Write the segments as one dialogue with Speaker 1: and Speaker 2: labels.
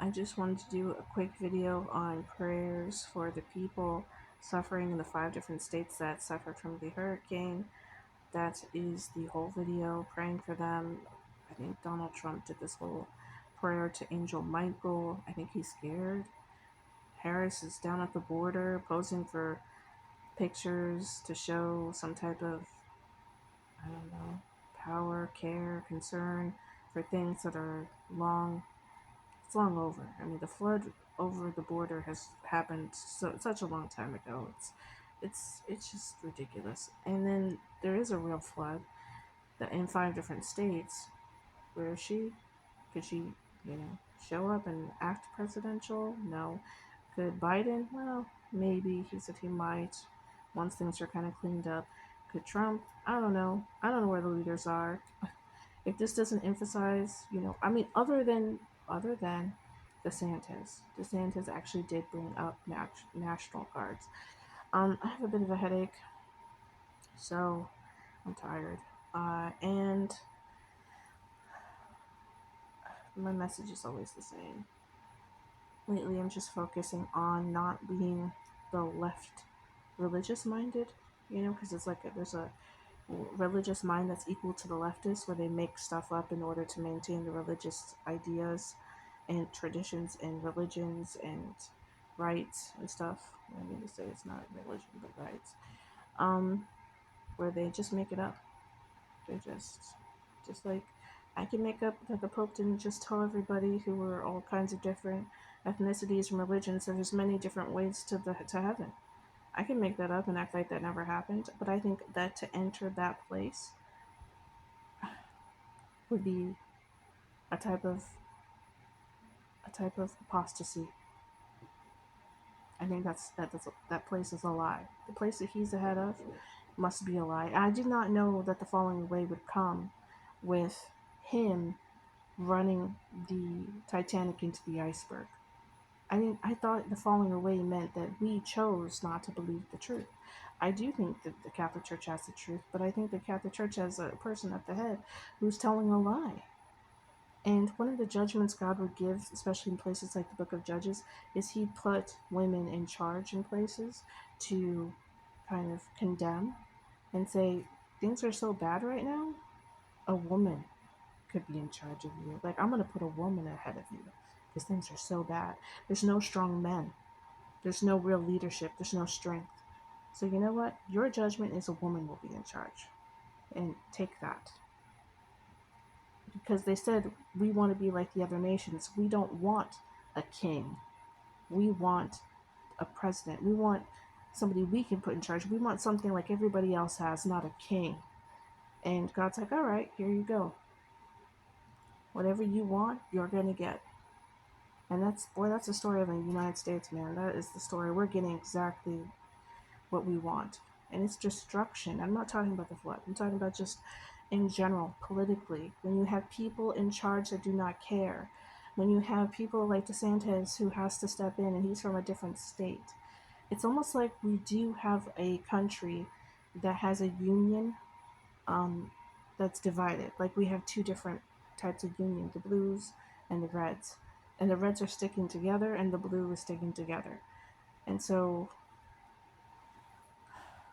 Speaker 1: I just wanted to do a quick video on prayers for the people suffering in the 5 different states that suffered from the hurricane. That is the whole video, praying for them. I think Donald Trump did this whole prayer to Angel Michael. I think he's scared. Harris is down at the border posing for pictures to show some type of, I don't know, power, care, concern for things that are long it's long over. I mean, the flood over the border has happened such a long time ago. It's just ridiculous. And then there is a real flood that in 5 different states. Where is she? Could she, show up and act presidential? No. Could Biden? Well, maybe he said he might once things are kind of cleaned up. Could Trump? I don't know. I don't know where the leaders are. If this doesn't emphasize, I mean, other than DeSantis actually did bring up national guards. I have a bit of a headache, so I'm tired. And my message is always the same. Lately, I'm just focusing on not being the left religious minded, because it's like there's a religious mind that's equal to the leftist, where they make stuff up in order to maintain the religious ideas and traditions and religions and rights and stuff. I mean to say it's not religion, but rights. Um, where they just make it up. They just like, I can make up that the Pope didn't just tell everybody who were all kinds of different ethnicities and religions that there's many different ways to heaven. I can make that up and act like that never happened, but I think that to enter that place would be a type of apostasy. I think that place is a lie. The place that he's ahead of must be a lie. I did not know that the falling away would come with him running the Titanic into the iceberg. I mean, I thought the falling away meant that we chose not to believe the truth. I do think that the Catholic Church has the truth, but I think the Catholic Church has a person at the head who's telling a lie. And one of the judgments God would give, especially in places like the book of Judges, is He'd put women in charge in places to kind of condemn and say, things are so bad right now, a woman could be in charge of you. Like, I'm going to put a woman ahead of you because things are so bad. There's no strong men, there's no real leadership, there's no strength. So, you know what? Your judgment is a woman will be in charge. And take that. Because they said, we want to be like the other nations. We don't want a king. We want a president. We want somebody we can put in charge. We want something like everybody else has, not a king. And God's like, all right, here you go. Whatever you want, you're going to get. And that's the story of the United States, man. That is the story. We're getting exactly what we want. And it's destruction. I'm not talking about the flood. I'm talking about just in general, politically. When you have people in charge that do not care. When you have people like DeSantis who has to step in and he's from a different state. It's almost like we do have a country that has a union um, that's divided. Like we have two different types of union, the blues and the reds. And the reds are sticking together and the blue is sticking together. And so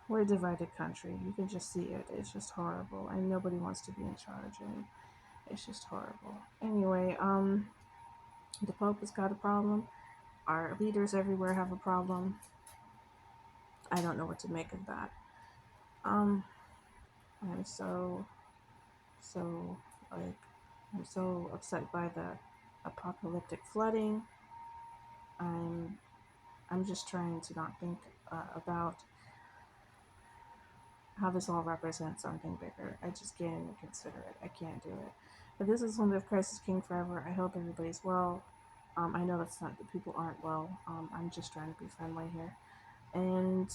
Speaker 1: we're a divided country. You can just see it. It's just horrible. And nobody wants to be in charge. And it's just horrible. Anyway, the Pope has got a problem. Our leaders everywhere have a problem. I don't know what to make of that. Um, I'm so, like, I'm so upset by the apocalyptic flooding. I'm, I'm just trying to not think about how this all represents something bigger. I just can't even consider it. I can't do it. But this is one of Christ is King forever. I hope everybody's well. I know that's not that people aren't well. I'm just trying to be friendly here. And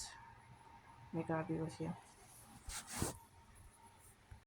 Speaker 1: may God be with you.